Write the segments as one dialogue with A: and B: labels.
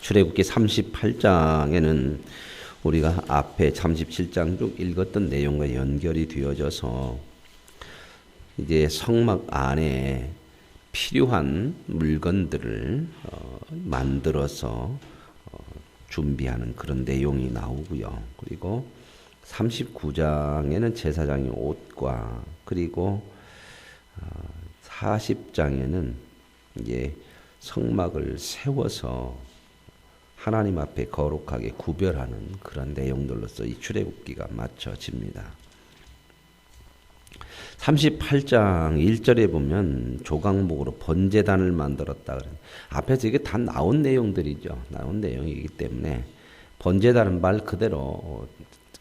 A: 출애굽기 38장에는 우리가 앞에 37장 쭉 읽었던 내용과 연결이 되어져서 이제 성막 안에 필요한 물건들을 만들어서 준비하는 그런 내용이 나오고요. 그리고 39장에는 제사장의 옷과 그리고 40장에는 이제 성막을 세워서 하나님 앞에 거룩하게 구별하는 그런 내용들로서 이 출애굽기가 맞춰집니다. 38장 1절에 보면 조각목으로 번제단을 만들었다. 앞에서 이게 다 나온 내용들이죠. 나온 내용이기 때문에 번제단은 말 그대로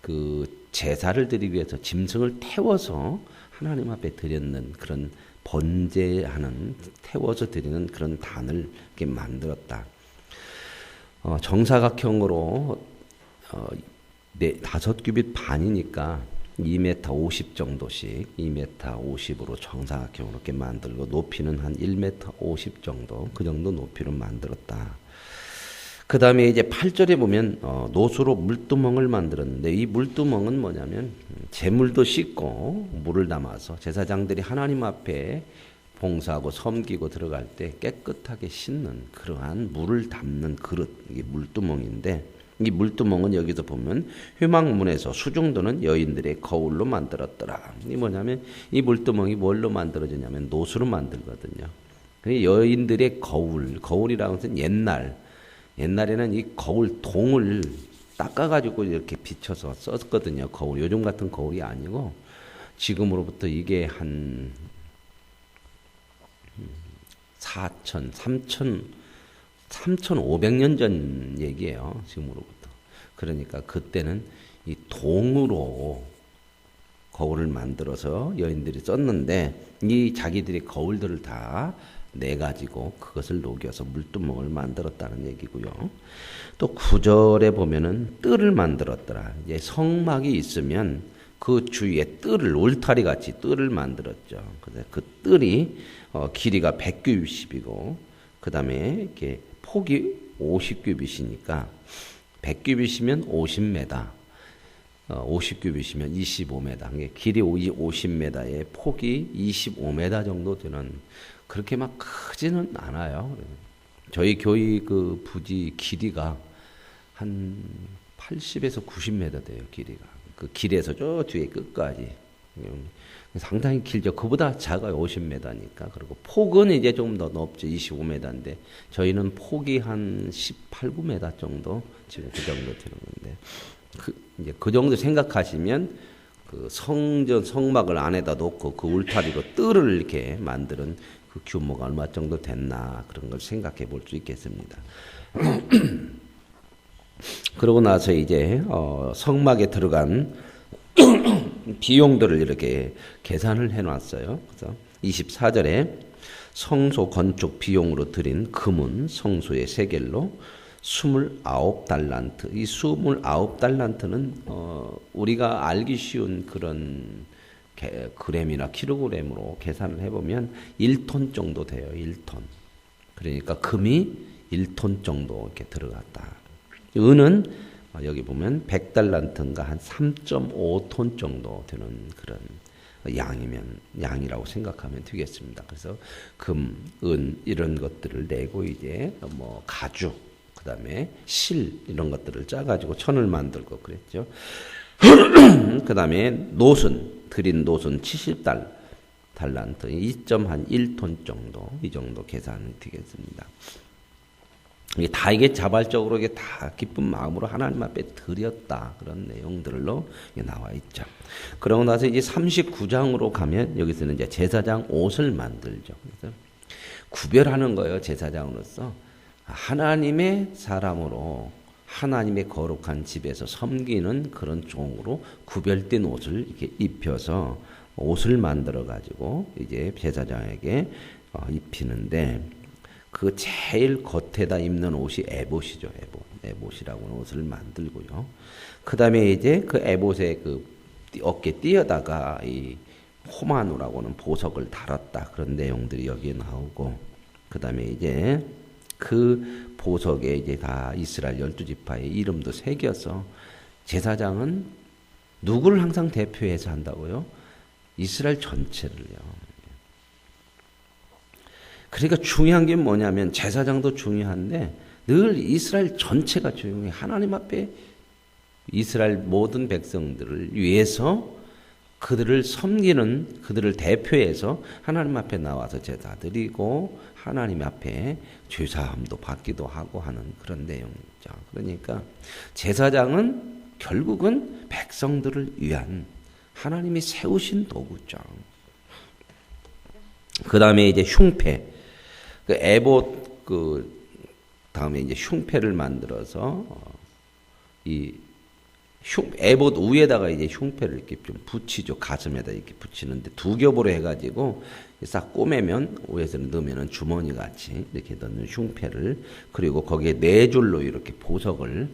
A: 그 제사를 드리기 위해서 짐승을 태워서 하나님 앞에 드렸는 그런 번제하는 태워서 드리는 그런 단을 이렇게 만들었다. 정사각형으로 5규빗 반이니까 2m 50 정도씩 2m 50으로 정사각형으로 이렇게 만들고 높이는 한 1m 50 정도 그 정도 높이로 만들었다. 그 다음에 이제 8절에 보면 노수로 물두멍을 만들었는데 이 물두멍은 뭐냐면 재물도 씻고 물을 담아서 제사장들이 하나님 앞에 봉사하고 섬기고 들어갈 때 깨끗하게 씻는 그러한 물을 담는 그릇, 이게 물두멍인데 이 물두멍은 여기서 보면 회막문에서 수중도는 여인들의 거울로 만들었더라. 이 뭐냐면 이 물두멍이 뭘로 만들어지냐면 노수로 만들거든요. 여인들의 거울이라고 해서 옛날에는 이 거울 동을 닦아가지고 이렇게 비춰서 썼거든요. 거울. 요즘 같은 거울이 아니고 지금으로부터 이게 한 3,500년 전 얘기예요. 지금으로부터. 그러니까 그때는 이 동으로 거울을 만들어서 여인들이 썼는데 이 자기들의 거울들을 다 내가지고 그것을 녹여서 물두멍을 만들었다는 얘기고요. 또 9절에 보면은 뜰을 만들었더라. 이제 성막이 있으면 그 주위에 뜰을 울타리 같이 뜰을 만들었죠. 그래서 그 뜰이 길이가 100규빗이고 그 다음에 이렇게 폭이 50규빗이니까 100규빗이면 50m, 50규빗이면 25m. 길이 50m에 폭이 25m 정도 되는 그렇게 막 크지는 않아요. 저희 교회 그 부지 길이가 한 80에서 90m 돼요. 길이가. 그 길에서 저 뒤에 끝까지. 상당히 길죠. 그보다 작아요. 50m니까. 그리고 폭은 이제 좀 더 넓죠. 25m인데 저희는 폭이 한 18, 9m 정도 지금 그 정도 되는 건데 이제 그 정도 생각하시면 그 성막을 안에다 놓고 그 울타리로 뜰을 이렇게 만드는 그 규모가 얼마 정도 됐나 그런 걸 생각해 볼 수 있겠습니다. 그러고 나서 이제 성막에 들어간 비용들을 이렇게 계산을 해놨어요. 그래서 24절에 성소 건축 비용으로 들인 금은 성소의 세겔로 29달란트. 이 29달란트는 우리가 알기 쉬운 그런 그램이나 킬로그램으로 계산을 해보면 1톤 정도 돼요. 1톤. 그러니까 금이 1톤 정도 이렇게 들어갔다. 은은 여기 보면 100달란트인가 한 3.5톤 정도 되는 그런 양이라고 생각하면 되겠습니다. 그래서 금, 은 이런 것들을 내고 이제 뭐 가죽, 그다음에 실 이런 것들을 짜가지고 천을 만들고 그랬죠. 그다음에 드린 노순 70달란트 2.1톤 정도 이 정도 계산이 되겠습니다. 이게 자발적으로 이게 다 기쁜 마음으로 하나님 앞에 드렸다 그런 내용들로 나와 있죠. 그러고 나서 이제 39장으로 가면 여기서는 이제 제사장 옷을 만들죠. 그래서 구별하는 거예요. 제사장으로서 하나님의 사람으로 하나님의 거룩한 집에서 섬기는 그런 종으로 구별된 옷을 이렇게 입혀서 옷을 만들어 가지고 이제 제사장에게 입히는데. 그 제일 겉에다 입는 옷이 에봇이죠. 에봇이라고 하는 옷을 만들고요. 그 다음에 이제 그 에봇의 그 어깨 띄어다가 이 호마노라고 하는 보석을 달았다. 그런 내용들이 여기에 나오고 그 다음에 이제 그 보석에 이제 다 이스라엘 12지파의 이름도 새겨서 제사장은 누구를 항상 대표해서 한다고요? 이스라엘 전체를요. 그러니까 중요한 게 뭐냐면 제사장도 중요한데 늘 이스라엘 전체가 중요해. 하나님 앞에 이스라엘 모든 백성들을 위해서 그들을 섬기는 그들을 대표해서 하나님 앞에 나와서 제사 드리고 하나님 앞에 죄사함도 받기도 하고 하는 그런 내용이죠. 그러니까 제사장은 결국은 백성들을 위한 하나님이 세우신 도구죠. 그 다음에 이제 흉패, 그 에봇 다음에 이제 흉패를 만들어서 이 에봇 위에다가 이제 흉패를 이렇게 좀 붙이죠. 가슴에다 이렇게 붙이는데 두 겹으로 해가지고 싹 꼬매면 위에서는 넣으면은 주머니 같이 이렇게 넣는 흉패를, 그리고 거기에 네 줄로 이렇게 보석을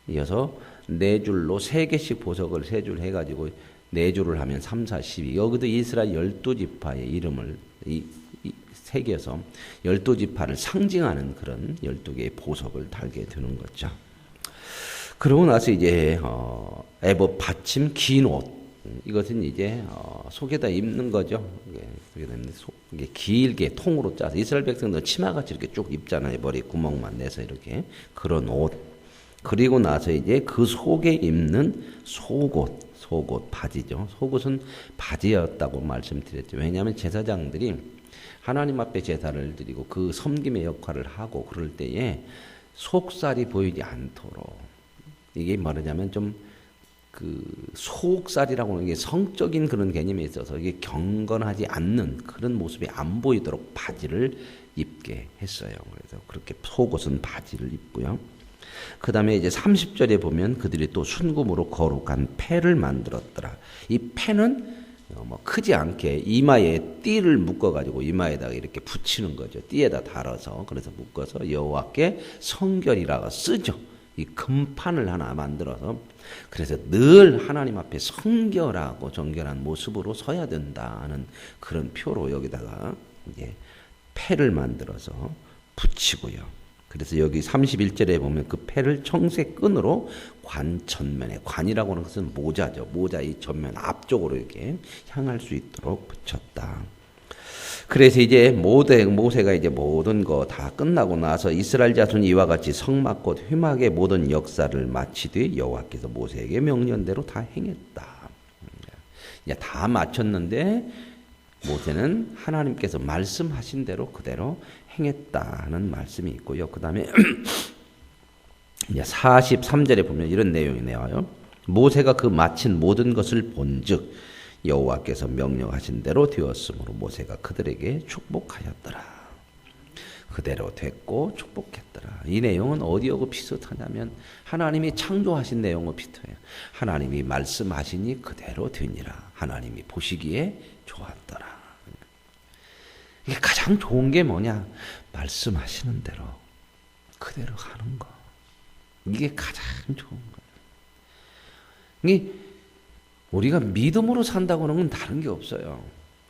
A: 이어서 네 줄로 세 개씩 보석을 세 줄 해가지고 네 줄을 하면 3, 4, 12. 여기도 이스라엘 12지파의 이름을 새겨서 12지파를 상징하는 그런 12개의 보석을 달게 되는 거죠. 그러고 나서 이제 에봇 받침 긴 옷, 이것은 이제 속에다 입는 거죠. 이게 길게 통으로 짜서 이스라엘 백성들 치마같이 이렇게 쭉 입잖아요. 머리 구멍만 내서 이렇게 그런 옷. 그리고 나서 이제 그 속에 입는 속옷 바지죠. 속옷은 바지였다고 말씀드렸죠. 왜냐하면 제사장들이 하나님 앞에 제사를 드리고 그 섬김의 역할을 하고 그럴 때에 속살이 보이지 않도록, 이게 말하자면 좀 그 속살이라고 하는 게 성적인 그런 개념에 있어서 이게 경건하지 않는 그런 모습이 안 보이도록 바지를 입게 했어요. 그래서 그렇게 속옷은 바지를 입고요. 그 다음에 이제 30절에 보면 그들이 또 순금으로 거룩한 패를 만들었더라. 이 패는 크지 않게 이마에 띠를 묶어가지고 이마에다가 이렇게 붙이는 거죠. 띠에다 달아서, 그래서 묶어서 여호와께 성결이라고 쓰죠. 이 금판을 하나 만들어서, 그래서 늘 하나님 앞에 성결하고 정결한 모습으로 서야 된다는 그런 표로 여기다가 이제 패를 만들어서 붙이고요. 그래서 여기 31절에 보면 그 패를 청색 끈으로 관 전면에, 관이라고 하는 것은 모자죠. 모자 이 전면 앞쪽으로 이렇게 향할 수 있도록 붙였다. 그래서 이제 모세가 이제 모든 거 다 끝나고 나서 이스라엘 자손이 이와 같이 성막 곧 회막의 모든 역사를 마치되 여호와께서 모세에게 명령대로 다 행했다. 이제 다 마쳤는데 모세는 하나님께서 말씀하신 대로 그대로 행했다는 말씀이 있고요. 그 다음에 이제 43절에 보면 이런 내용이 나와요. 모세가 그 마친 모든 것을 본즉 여호와께서 명령하신 대로 되었으므로 모세가 그들에게 축복하였더라. 그대로 됐고 축복했더라. 이 내용은 어디하고 비슷하냐면 하나님이 창조하신 내용과 비슷해요. 하나님이 말씀하시니 그대로 되니라. 하나님이 보시기에 좋았더라. 이게 가장 좋은 게 뭐냐? 말씀하시는 대로 그대로 하는 거. 이게 가장 좋은 거예요. 이게 우리가 믿음으로 산다고 하는 건 다른 게 없어요.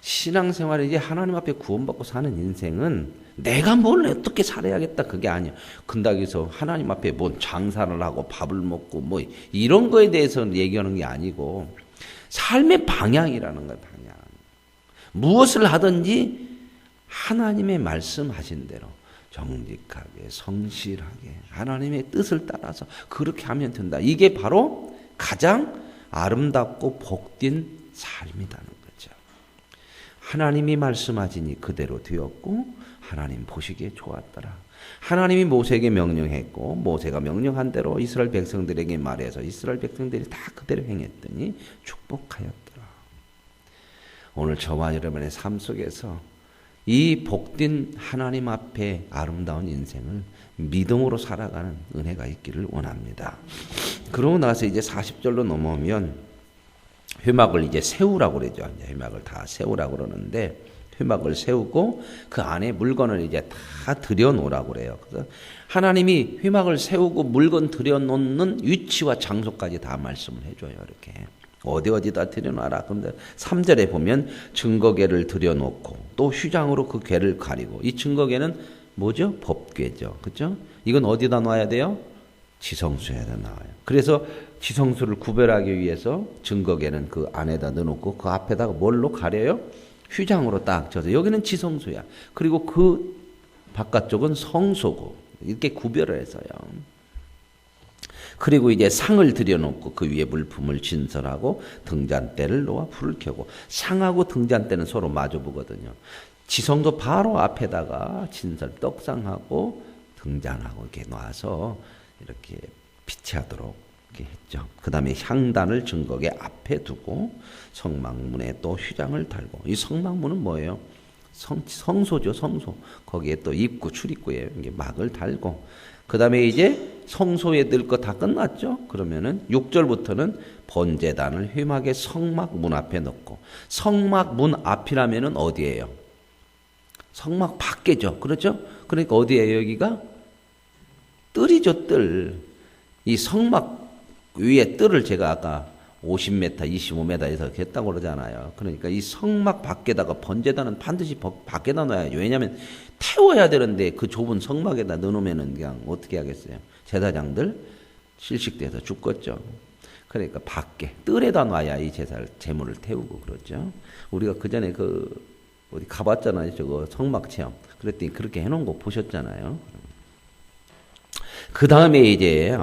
A: 신앙생활에 이제 하나님 앞에 구원받고 사는 인생은 내가 뭘 어떻게 살아야겠다 그게 아니야. 근다고 해서 하나님 앞에 뭔 장사를 하고 밥을 먹고 뭐 이런 거에 대해서 얘기하는 게 아니고 삶의 방향이라는 거예요. 방향. 무엇을 하든지 하나님의 말씀하신 대로 정직하게 성실하게 하나님의 뜻을 따라서 그렇게 하면 된다. 이게 바로 가장 아름답고 복된 삶이라는 거죠. 하나님이 말씀하시니 그대로 되었고 하나님 보시기에 좋았더라. 하나님이 모세에게 명령했고 모세가 명령한 대로 이스라엘 백성들에게 말해서 이스라엘 백성들이 다 그대로 행했더니 축복하였더라. 오늘 저와 여러분의 삶 속에서 이 복된 하나님 앞에 아름다운 인생을 믿음으로 살아가는 은혜가 있기를 원합니다. 그러고 나서 이제 40절로 넘어오면 회막을 이제 세우라고 그러죠. 이제 회막을 다 세우라고 그러는데 회막을 세우고 그 안에 물건을 이제 다 들여놓으라고 그래요. 그래서 하나님이 회막을 세우고 물건 들여놓는 위치와 장소까지 다 말씀을 해줘요. 이렇게 어디다 들여놔라. 그런데 3절에 보면 증거궤를 들여놓고 또 휘장으로 그 궤를 가리고, 이 증거궤는 뭐죠? 법궤죠. 그렇죠? 이건 어디다 놔야 돼요? 지성소에다 놔요. 그래서 지성소를 구별하기 위해서 증거궤는 그 안에다 넣어놓고 그 앞에다가 뭘로 가려요? 휘장으로 딱 쳐서 여기는 지성소야. 그리고 그 바깥쪽은 성소고, 이렇게 구별을 해서요. 그리고 이제 상을 들여놓고 그 위에 물품을 진설하고 등잔대를 놓아 불을 켜고, 상하고 등잔대는 서로 마주보거든요. 지성소 바로 앞에다가 진설 떡상하고 등잔하고 이렇게 놔서 이렇게 비치하도록 이렇게 했죠. 그 다음에 향단을 증거궤 앞에 두고 성막문에 또 휘장을 달고, 이 성막문은 뭐예요? 성소죠, 성소. 거기에 또 입구, 출입구에 막을 달고, 그 다음에 이제 성소에 들 거 다 끝났죠? 그러면은 6절부터는 번제단을 회막의 성막 문 앞에 넣고, 성막 문 앞이라면은 어디예요? 성막 밖에죠. 그렇죠? 그러니까 어디예요, 여기가? 뜰이죠, 뜰. 이 성막 위에 뜰을 제가 아까 50m, 25m에서 했다고 그러잖아요. 그러니까 이 성막 밖에다가 번제단은 반드시 밖에다 놔야죠. 왜냐하면 태워야 되는데 그 좁은 성막에다 넣어놓으면 그냥 어떻게 하겠어요? 제사장들 실식돼서 죽겠죠. 그러니까 밖에 뜰에다 놔야 이 제물을 태우고 그러죠. 우리가 그 전에 어디 가봤잖아요. 저거 성막 체험. 그랬더니 그렇게 해놓은 거 보셨잖아요. 그 다음에 이제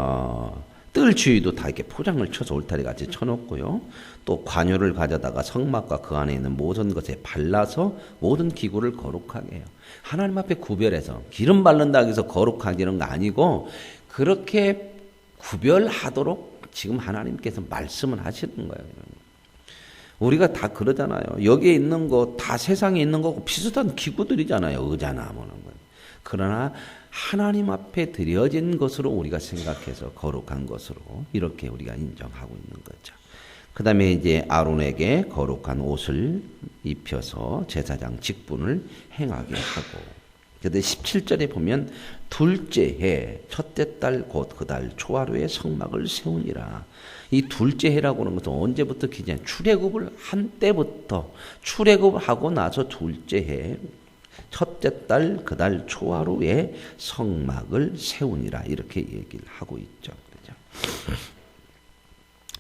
A: 뜰 주위도 다 이렇게 포장을 쳐서 울타리 같이 쳐놓고요. 또 관유를 가져다가 성막과 그 안에 있는 모든 것에 발라서 모든 기구를 거룩하게 해요. 하나님 앞에 구별해서 기름 바른다고 해서 거룩하게 이런 거 아니고, 그렇게 구별하도록 지금 하나님께서 말씀을 하시는 거예요. 우리가 다 그러잖아요. 여기에 있는 거 다 세상에 있는 거고 비슷한 기구들이잖아요. 의자나 뭐는 거. 그러나 하나님 앞에 드려진 것으로 우리가 생각해서 거룩한 것으로 이렇게 우리가 인정하고 있는 거죠. 그 다음에 이제 아론에게 거룩한 옷을 입혀서 제사장 직분을 행하게 하고, 그런데 17절에 보면 둘째 해 첫째 달 곧 그 달 초하루에 성막을 세우니라. 이 둘째 해라고 하는 것은 언제부터 기재? 출애굽을 한 때부터, 출애굽하고 나서 둘째 해 첫째 달 그 달 초하루에 성막을 세우니라, 이렇게 얘기를 하고 있죠. 그렇죠?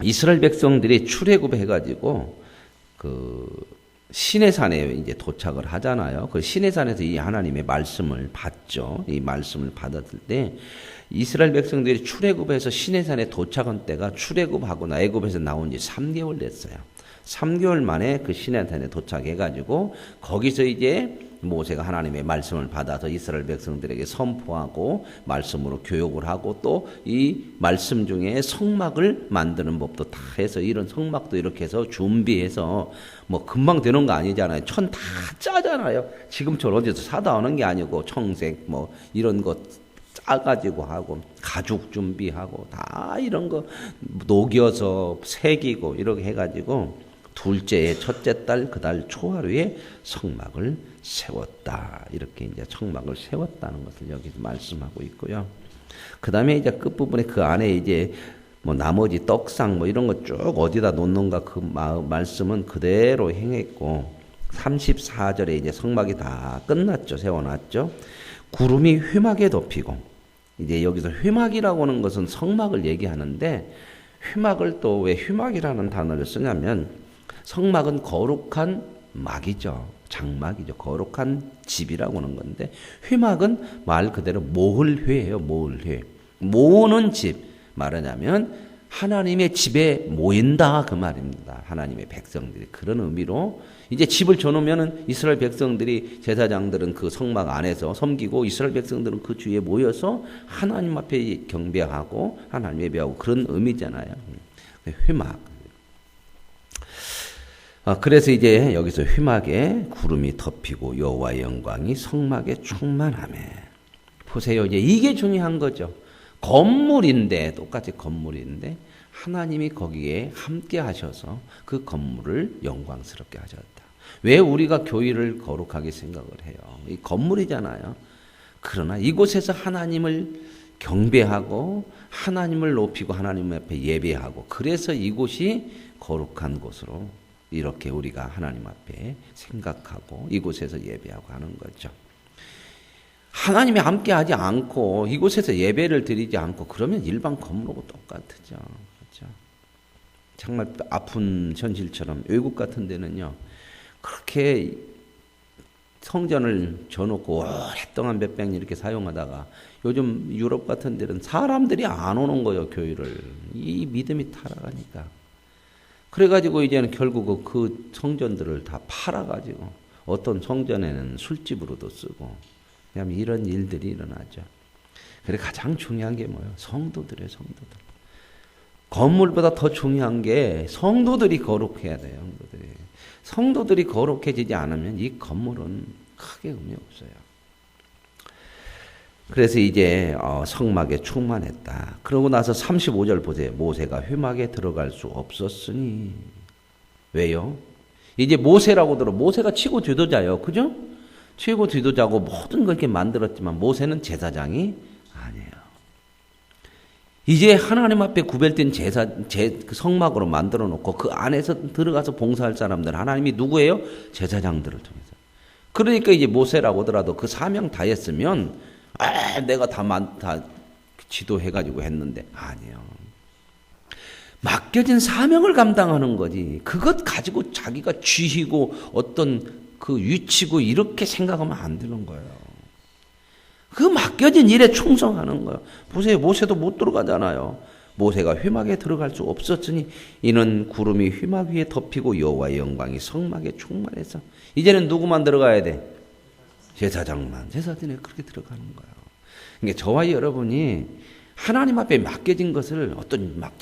A: 이스라엘 백성들이 출애굽해가지고 그 시내산에 이제 도착을 하잖아요. 그 시내산에서 이 하나님의 말씀을 받죠. 이 말씀을 받았을 때 이스라엘 백성들이 출애굽해서 시내산에 도착한 때가 출애굽하고 애굽에서 나온 지 3개월 됐어요. 3개월 만에 그 시내산에 도착해가지고 거기서 이제 모세가 하나님의 말씀을 받아서 이스라엘 백성들에게 선포하고 말씀으로 교육을 하고 또 이 말씀 중에 성막을 만드는 법도 다 해서, 이런 성막도 이렇게 해서 준비해서 뭐 금방 되는 거 아니잖아요. 천 다 짜잖아요. 지금처럼 어디서 사다 오는 게 아니고 청색 뭐 이런 거 짜가지고 하고 가죽 준비하고 다 이런 거 녹여서 새기고 이렇게 해가지고 둘째 해 첫째 달 그 달 초하루에 성막을 세웠다. 이렇게 이제 성막을 세웠다는 것을 여기서 말씀하고 있고요. 그 다음에 이제 끝부분에 그 안에 이제 뭐 나머지 떡상 뭐 이런 거 쭉 어디다 놓는가 그 말씀은 그대로 행했고, 34절에 이제 성막이 다 끝났죠. 세워놨죠. 구름이 회막에 덮이고, 이제 여기서 회막이라고 하는 것은 성막을 얘기하는데, 회막을 또 왜 회막이라는 단어를 쓰냐면 성막은 거룩한 막이죠. 장막이죠. 거룩한 집이라고 하는 건데, 회막은 말 그대로 모을회예요. 모을회. 모으는 집. 말하자면 하나님의 집에 모인다 그 말입니다. 하나님의 백성들이. 그런 의미로 이제 집을 쳐놓으면 이스라엘 백성들이, 제사장들은 그 성막 안에서 섬기고 이스라엘 백성들은 그 주위에 모여서 하나님 앞에 경배하고 하나님 예배하고 그런 의미잖아요. 회막. 그래서 이제 여기서 회막에 구름이 덮이고 여호와의 영광이 성막에 충만하며. 보세요. 이제 이게 중요한 거죠. 건물인데, 똑같이 건물인데 하나님이 거기에 함께 하셔서 그 건물을 영광스럽게 하셨다. 왜 우리가 교회를 거룩하게 생각을 해요? 이 건물이잖아요. 그러나 이곳에서 하나님을 경배하고 하나님을 높이고 하나님 앞에 예배하고, 그래서 이곳이 거룩한 곳으로 이렇게 우리가 하나님 앞에 생각하고 이곳에서 예배하고 하는 거죠. 하나님이 함께하지 않고 이곳에서 예배를 드리지 않고 그러면 일반 건물하고 똑같죠. 그렇죠? 정말 아픈 현실처럼 외국 같은 데는요, 그렇게 성전을 져놓고 오랫동안 몇백 년 이렇게 사용하다가 요즘 유럽 같은 데는 사람들이 안 오는 거예요, 교회를. 이 믿음이 타락하니까. 그래가지고 이제는 결국 그 성전들을 다 팔아가지고 어떤 성전에는 술집으로도 쓰고, 그냥 이런 일들이 일어나죠. 그래 가장 중요한 게 뭐예요? 성도들이에요, 성도들. 건물보다 더 중요한 게 성도들이 거룩해야 돼요, 성도들이. 성도들이 거룩해지지 않으면 이 건물은 크게 의미 없어요. 그래서 이제 성막에 충만했다. 그러고 나서 35절 보세요. 모세가 회막에 들어갈 수 없었으니. 왜요? 이제 모세라고 들어. 모세가 최고 지도자예요. 그죠? 최고 지도자고 모든 걸 이렇게 만들었지만 모세는 제사장이 아니에요. 이제 하나님 앞에 구별된 그 성막으로 만들어 놓고 그 안에서 들어가서 봉사할 사람들, 하나님이 누구예요? 제사장들을 통해서. 그러니까 이제 모세라고 하더라도 그 사명 다 했으면 내가 다 지도해가지고 했는데, 아니에요. 맡겨진 사명을 감당하는 거지. 그것 가지고 자기가 쥐이고 어떤 그 위치고 이렇게 생각하면 안 되는 거예요. 그 맡겨진 일에 충성하는 거예요. 보세요. 모세도 못 들어가잖아요. 모세가 회막에 들어갈 수 없었으니 이는 구름이 회막 위에 덮이고 여호와의 영광이 성막에 충만해서. 이제는 누구만 들어가야 돼? 제사장만. 제사장에 그렇게 들어가는 거예요. 그러니까 저와 여러분이 하나님 앞에 맡겨진 것을 어떤 막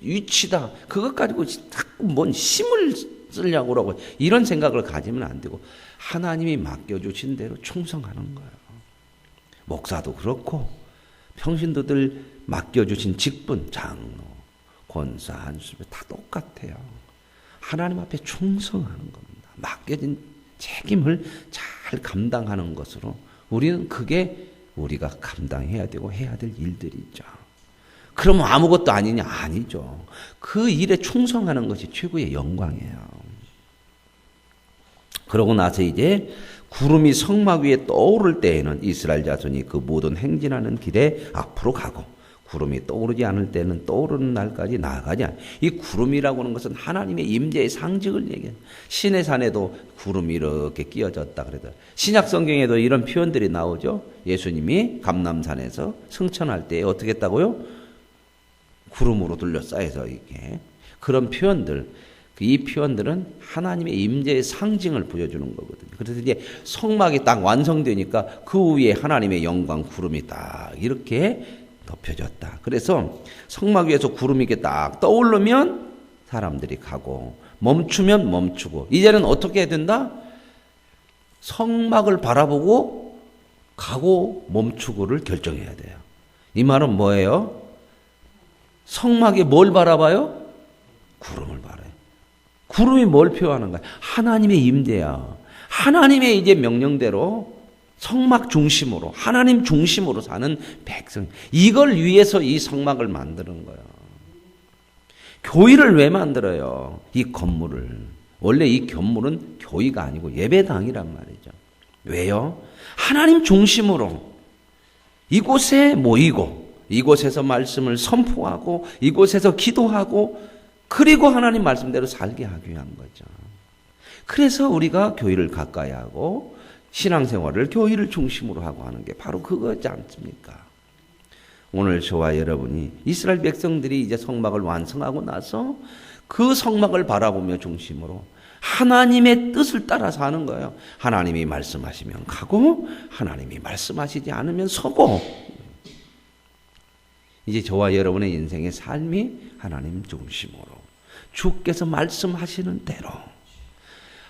A: 위치다, 그것 가지고 자꾸 뭔 힘을 쓰려고 그러고 이런 생각을 가지면 안 되고 하나님이 맡겨주신 대로 충성하는 거예요. 목사도 그렇고 평신도들 맡겨주신 직분, 장로, 권사, 안수배 다 똑같아요. 하나님 앞에 충성하는 겁니다. 맡겨진 책임을 잘 감당하는 것으로 우리는 그게 우리가 감당해야 되고 해야 될 일들이죠. 그러면 아무것도 아니냐? 아니죠. 그 일에 충성하는 것이 최고의 영광이에요. 그러고 나서 이제 구름이 성막 위에 떠오를 때에는 이스라엘 자손이 그 모든 행진하는 길에 앞으로 가고, 구름이 떠오르지 않을 때는 떠오르는 날까지 나아가지 않아요. 이 구름이라고 하는 것은 하나님의 임재의 상징을 얘기해요. 신의 산에도 구름이 이렇게 끼어졌다 그래도, 신약 성경에도 이런 표현들이 나오죠. 예수님이 감람산에서 승천할 때 어떻게 했다고요? 구름으로 둘러싸여서 이렇게. 그런 표현들, 이 표현들은 하나님의 임재의 상징을 보여주는 거거든요. 그래서 이제 성막이 딱 완성되니까 그 위에 하나님의 영광 구름이 딱 이렇게 덮여졌다. 그래서 성막 위에서 구름이 이렇게 딱 떠오르면 사람들이 가고, 멈추면 멈추고. 이제는 어떻게 해야 된다? 성막을 바라보고 가고 멈추고를 결정해야 돼요. 이 말은 뭐예요? 성막에 뭘 바라봐요? 구름을 바라요. 구름이 뭘 표현하는 거야? 하나님의 임재야. 하나님의 이제 명령대로 성막 중심으로, 하나님 중심으로 사는 백성. 이걸 위해서 이 성막을 만드는 거예요. 교회를 왜 만들어요? 이 건물을. 원래 이 건물은 교회가 아니고 예배당이란 말이죠. 왜요? 하나님 중심으로 이곳에 모이고, 이곳에서 말씀을 선포하고, 이곳에서 기도하고, 그리고 하나님 말씀대로 살게 하기 위한 거죠. 그래서 우리가 교회를 가까이 하고 신앙생활을 교회를 중심으로 하고 하는 게 바로 그거지 않습니까? 오늘 저와 여러분이 이스라엘 백성들이 이제 성막을 완성하고 나서 그 성막을 바라보며 중심으로 하나님의 뜻을 따라서 하는 거예요. 하나님이 말씀하시면 가고, 하나님이 말씀하시지 않으면 서고. 이제 저와 여러분의 인생의 삶이 하나님 중심으로, 주께서 말씀하시는 대로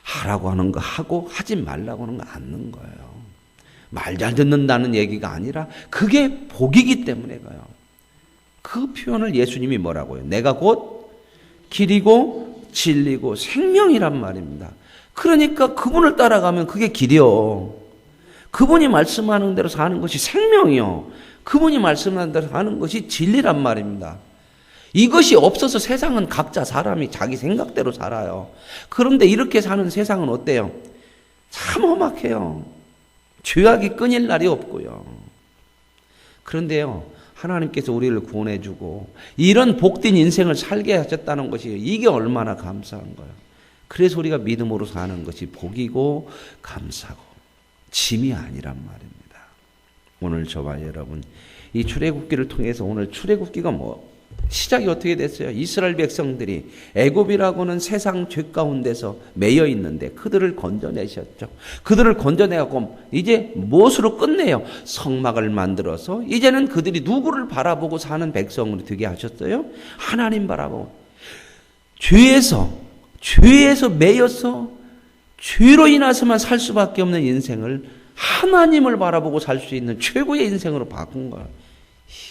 A: 하라고 하는 거 하고, 하지 말라고 하는 거 않는 거예요. 말 잘 듣는다는 얘기가 아니라 그게 복이기 때문에 가요. 그 표현을 예수님이 뭐라고요? 내가 곧 길이고 진리고 생명이란 말입니다. 그러니까 그분을 따라가면 그게 길이요. 그분이 말씀하는 대로 사는 것이 생명이요. 그분이 말씀한 대로 하는 것이 진리란 말입니다. 이것이 없어서 세상은 각자 사람이 자기 생각대로 살아요. 그런데 이렇게 사는 세상은 어때요? 참 험악해요. 죄악이 끊일 날이 없고요. 그런데요, 하나님께서 우리를 구원해주고 이런 복된 인생을 살게 하셨다는 것이 이게 얼마나 감사한 거예요. 그래서 우리가 믿음으로 사는 것이 복이고 감사고 짐이 아니란 말입니다. 오늘 저와 여러분 이 출애굽기를 통해서 오늘 출애굽기가 시작이 어떻게 됐어요? 이스라엘 백성들이 애굽이라고는 세상 죄 가운데서 매여 있는데 그들을 건져내셨죠. 그들을 건져내고 이제 무엇으로 끝내요? 성막을 만들어서 이제는 그들이 누구를 바라보고 사는 백성으로 되게 하셨어요? 하나님 바라보고. 죄에서 매여서 죄로 인해서만 살 수밖에 없는 인생을 하나님을 바라보고 살 수 있는 최고의 인생으로 바꾼 거예요.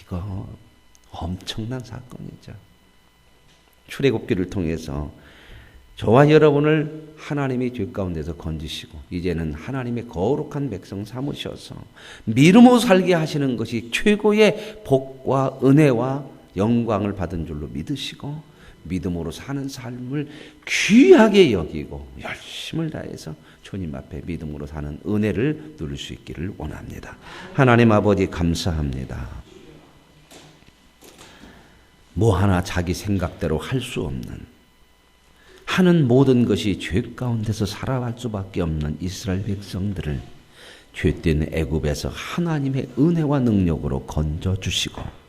A: 이거 엄청난 사건이죠. 출애굽기를 통해서 저와 여러분을 하나님이 죄 가운데서 건지시고 이제는 하나님의 거룩한 백성 삼으셔서 믿음으로 살게 하시는 것이 최고의 복과 은혜와 영광을 받은 줄로 믿으시고 믿음으로 사는 삶을 귀하게 여기고 열심을 다해서 주님 앞에 믿음으로 사는 은혜를 누릴 수 있기를 원합니다. 하나님 아버지 감사합니다. 뭐 하나 자기 생각대로 할 수 없는 하는 모든 것이 죄 가운데서 살아갈 수밖에 없는 이스라엘 백성들을 죄된 애굽에서 하나님의 은혜와 능력으로 건져주시고